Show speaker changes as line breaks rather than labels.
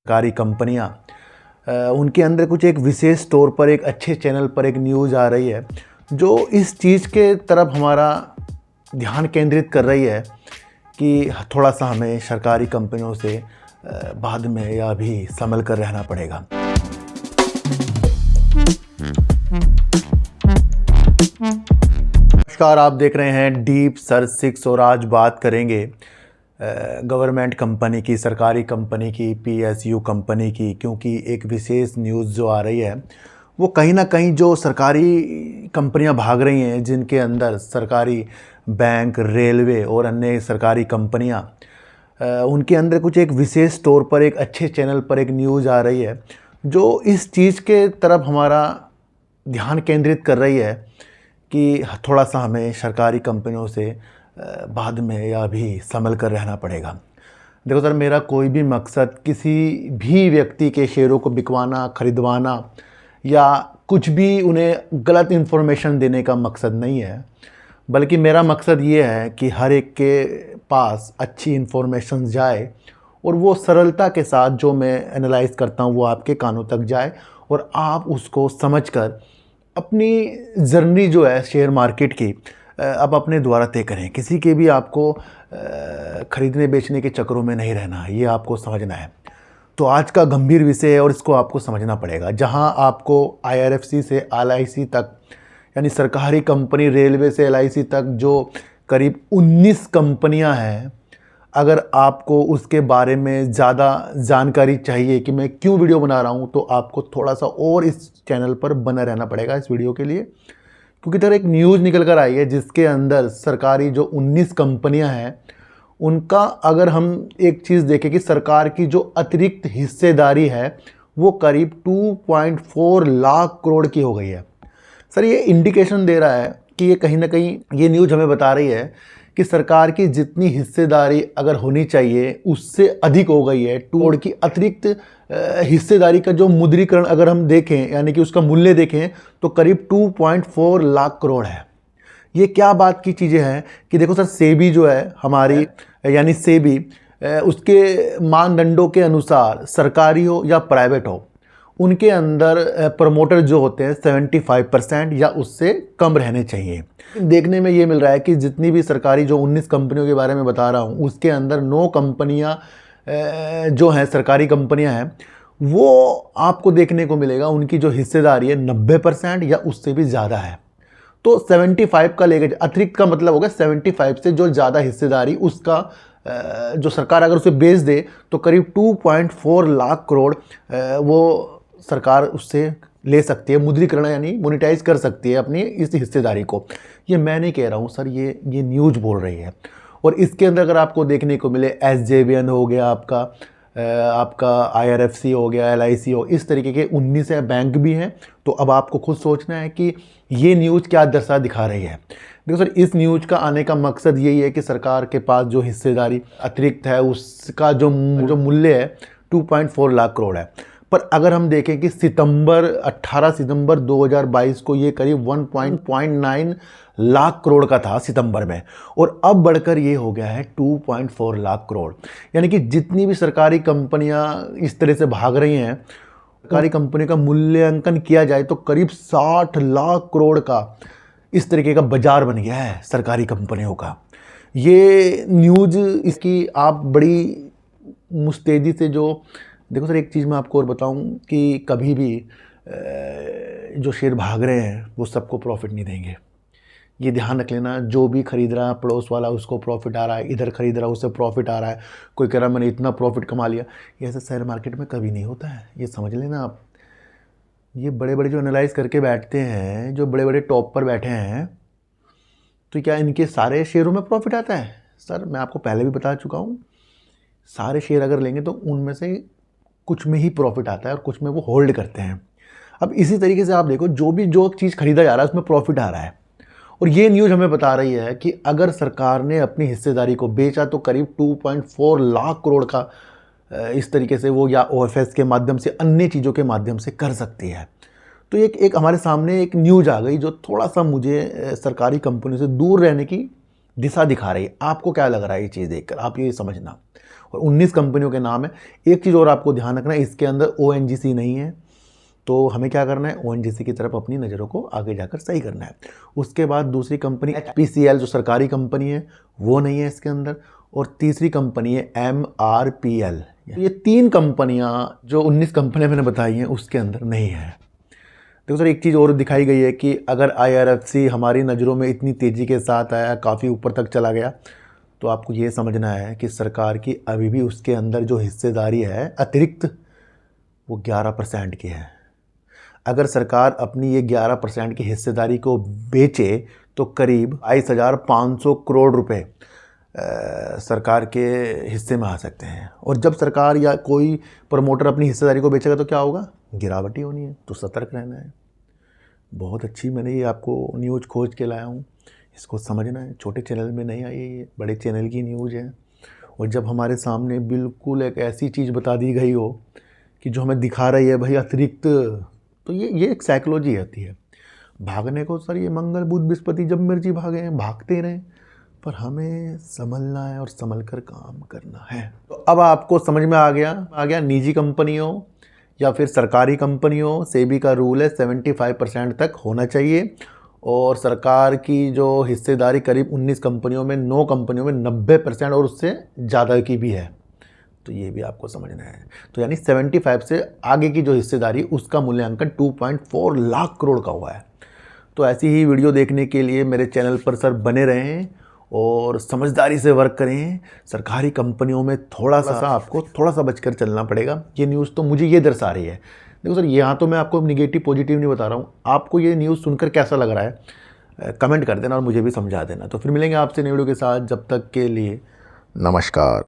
सरकारी कंपनियां उनके अंदर कुछ एक विशेष तौर पर एक अच्छे चैनल पर एक न्यूज़ आ रही है जो इस चीज़ के तरफ हमारा ध्यान केंद्रित कर रही है कि थोड़ा सा हमें सरकारी कंपनियों से बाद में या अभी संभल कर रहना पड़ेगा। नमस्कार, आप देख रहे हैं डीप सर्च 6 और आज बात करेंगे गवर्नमेंट कंपनी की, सरकारी कंपनी की, पीएसयू कंपनी की, क्योंकि एक विशेष न्यूज़ जो आ रही है वो कहीं ना कहीं जो सरकारी कंपनियां भाग रही हैं, जिनके अंदर सरकारी बैंक, रेलवे और अन्य सरकारी कंपनियां, उनके अंदर कुछ एक विशेष तौर पर एक अच्छे चैनल पर एक न्यूज़ आ रही है जो इस चीज़ के तरफ हमारा ध्यान केंद्रित कर रही है कि थोड़ा सा हमें सरकारी कंपनियों से बाद में या अभी संभल कर रहना पड़ेगा। देखो सर, मेरा कोई भी मकसद किसी भी व्यक्ति के शेयरों को बिकवाना, खरीदवाना या कुछ भी उन्हें गलत इन्फॉर्मेशन देने का मकसद नहीं है, बल्कि मेरा मकसद ये है कि हर एक के पास अच्छी इन्फॉर्मेशन जाए और वो सरलता के साथ जो मैं एनालाइज करता हूँ वो आपके कानों तक जाए और आप उसको समझकर अपनी जर्नी जो है शेयर मार्केट की अब अपने द्वारा तय करें। किसी के भी आपको ख़रीदने बेचने के चक्करों में नहीं रहना है, ये आपको समझना है। तो आज का गंभीर विषय है और इसको आपको समझना पड़ेगा। जहां आपको IRFC से LIC तक, यानी सरकारी कंपनी, रेलवे से LIC तक जो करीब 19 कंपनियां हैं, अगर आपको उसके बारे में ज़्यादा जानकारी चाहिए कि मैं क्यों वीडियो बना रहा हूं, तो आपको थोड़ा सा और इस चैनल पर बना रहना पड़ेगा इस वीडियो के लिए, क्योंकि इधर एक न्यूज़ निकल कर आई है जिसके अंदर सरकारी जो 19 कंपनियां हैं उनका, अगर हम एक चीज़ देखें कि सरकार की जो अतिरिक्त हिस्सेदारी है वो करीब 2.4 लाख करोड़ की हो गई है। सर, ये इंडिकेशन दे रहा है कि ये कहीं ना कहीं ये न्यूज़ हमें बता रही है कि सरकार की जितनी हिस्सेदारी अगर होनी चाहिए उससे अधिक हो गई है। करोड़ की अतिरिक्त हिस्सेदारी का जो मुद्रीकरण अगर हम देखें, यानी कि उसका मूल्य देखें, तो करीब 2.4 लाख करोड़ है। ये क्या बात की चीज़ें हैं कि देखो सर, सेबी जो है हमारी, यानी सेबी, उसके मानदंडों के अनुसार सरकारी हो या प्राइवेट हो, उनके अंदर प्रमोटर जो होते हैं 75% या उससे कम रहने चाहिए। देखने में ये मिल रहा है कि जितनी भी सरकारी जो 19 कंपनियों के बारे में बता रहा हूँ उसके अंदर 9 कंपनियाँ जो हैं, सरकारी कंपनियाँ हैं, वो आपको देखने को मिलेगा उनकी जो हिस्सेदारी है 90% या उससे भी ज़्यादा है। तो 75 का लेकर, अतिरिक्त का मतलब होगा 75 से जो ज़्यादा हिस्सेदारी, उसका जो सरकार अगर उसे बेच दे तो करीब 2.4 लाख करोड़ वो सरकार उससे ले सकती है, मुद्रीकरण यानी मोनेटाइज कर सकती है अपनी इस हिस्सेदारी को। ये मैं नहीं कह रहा हूँ सर, ये न्यूज़ बोल रही है। और इसके अंदर अगर आपको देखने को मिले SJVN हो गया, आपका IRFC हो गया, LIC हो, इस तरीके के 19 बैंक भी हैं। तो अब आपको खुद सोचना है कि ये न्यूज़ क्या दर्शा दिखा रही है। देखो सर, इस न्यूज़ का आने का मकसद यही है कि सरकार के पास जो हिस्सेदारी अतिरिक्त है उसका जो मूल्य है 2.4 लाख करोड़ है। पर अगर हम देखें कि 18 सितंबर 2022 को ये करीब 1.9 लाख करोड़ का था सितंबर में, और अब बढ़कर ये हो गया है 2.4 लाख करोड़। यानी कि जितनी भी सरकारी कंपनियां इस तरह से भाग रही हैं, सरकारी कंपनी का मूल्यांकन किया जाए तो करीब 60 लाख करोड़ का इस तरीके का बाजार बन गया है सरकारी कंपनियों का। ये न्यूज़, इसकी आप बड़ी मुस्तैदी से जो देखो सर, एक चीज़ मैं आपको और बताऊं कि कभी भी जो शेयर भाग रहे हैं वो सबको प्रॉफिट नहीं देंगे। ये ध्यान रख लेना। जो भी खरीद रहा है, पड़ोस वाला उसको प्रॉफिट आ रहा है, इधर खरीद रहा है उससे प्रॉफिट आ रहा है, कोई कह रहा है मैंने इतना प्रॉफिट कमा लिया, ये ऐसा शेयर मार्केट में कभी नहीं होता है, ये समझ लेना आप। ये बड़े बड़े जो एनालाइज करके बैठते हैं, जो बड़े बड़े टॉप पर बैठे हैं, तो क्या इनके सारे शेयरों में प्रॉफिट आता है? सर, मैं आपको पहले भी बता चुका हूँ, सारे शेयर अगर लेंगे तो उनमें से कुछ में ही प्रॉफिट आता है और कुछ में वो होल्ड करते हैं। अब इसी तरीके से आप देखो, जो चीज़ खरीदा जा रहा है उसमें प्रॉफिट आ रहा है। और ये न्यूज़ हमें बता रही है कि अगर सरकार ने अपनी हिस्सेदारी को बेचा तो करीब 2.4 लाख करोड़ का इस तरीके से वो या OFS के माध्यम से, अन्य चीज़ों के माध्यम से कर सकती है। तो एक हमारे सामने एक न्यूज़ आ गई जो थोड़ा सा मुझे सरकारी कंपनी से दूर रहने की दिशा दिखा रही है। आपको क्या लग रहा है ये चीज़ देखकर? आप ये समझना। और 19 कंपनियों के नाम है। एक चीज़ और आपको ध्यान रखना है, इसके अंदर ONGC नहीं है, तो हमें क्या करना है, ONGC की तरफ अपनी नज़रों को आगे जाकर सही करना है। उसके बाद दूसरी कंपनी HPCL जो सरकारी कंपनी है वो नहीं है इसके अंदर, और तीसरी कंपनी है MRPL। ये 3 कंपनियां जो 19 कंपनियां मैंने बताई हैं उसके अंदर नहीं है। देखो सर, एक चीज़ और दिखाई गई है कि अगर IRFC हमारी नज़रों में इतनी तेज़ी के साथ आया, काफ़ी ऊपर तक चला गया, तो आपको ये समझना है कि सरकार की अभी भी उसके अंदर जो हिस्सेदारी है अतिरिक्त, वो 11% की है। अगर सरकार अपनी ये 11% की हिस्सेदारी को बेचे तो करीब 22,500 करोड़ रुपए सरकार के हिस्से में आ सकते हैं। और जब सरकार या कोई प्रमोटर अपनी हिस्सेदारी को बेचेगा तो क्या होगा, गिरावट ही होनी है। तो सतर्क रहना है। बहुत अच्छी मैंने ये आपको न्यूज़ खोज के लाया हूँ, इसको समझना है। छोटे चैनल में नहीं आई है, ये बड़े चैनल की न्यूज़ है। और जब हमारे सामने बिल्कुल एक ऐसी चीज़ बता दी गई हो कि जो हमें दिखा रही है भाई अतिरिक्त, तो ये एक साइकोलॉजी होती है। भागने को सर ये मंगल बुध बृहस्पति जब मर्जी भागे, भागते रहें, पर हमें संभलना है और संभल कर काम करना है। तो अब आपको समझ में आ गया निजी कंपनियों या फिर सरकारी कंपनियों, सेबी का रूल है 75% तक होना चाहिए। और सरकार की जो हिस्सेदारी करीब 19 कंपनियों में, 9 कंपनियों में 90% और उससे ज़्यादा की भी है, तो ये भी आपको समझना है। तो यानी 75 से आगे की जो हिस्सेदारी, उसका मूल्यांकन 2.4 लाख करोड़ का हुआ है। तो ऐसी ही वीडियो देखने के लिए मेरे चैनल पर सर बने रहें और समझदारी से वर्क करें। सरकारी कंपनियों में थोड़ा सा बचकर चलना पड़ेगा। ये न्यूज़ तो मुझे ये दर्शा रही है। देखो सर, यहाँ तो मैं आपको निगेटिव पॉजिटिव नहीं बता रहा हूँ। आपको ये न्यूज़ सुनकर कैसा लग रहा है कमेंट कर देना और मुझे भी समझा देना। तो फिर मिलेंगे आपसे नई वीडियो के साथ, जब तक के लिए नमस्कार।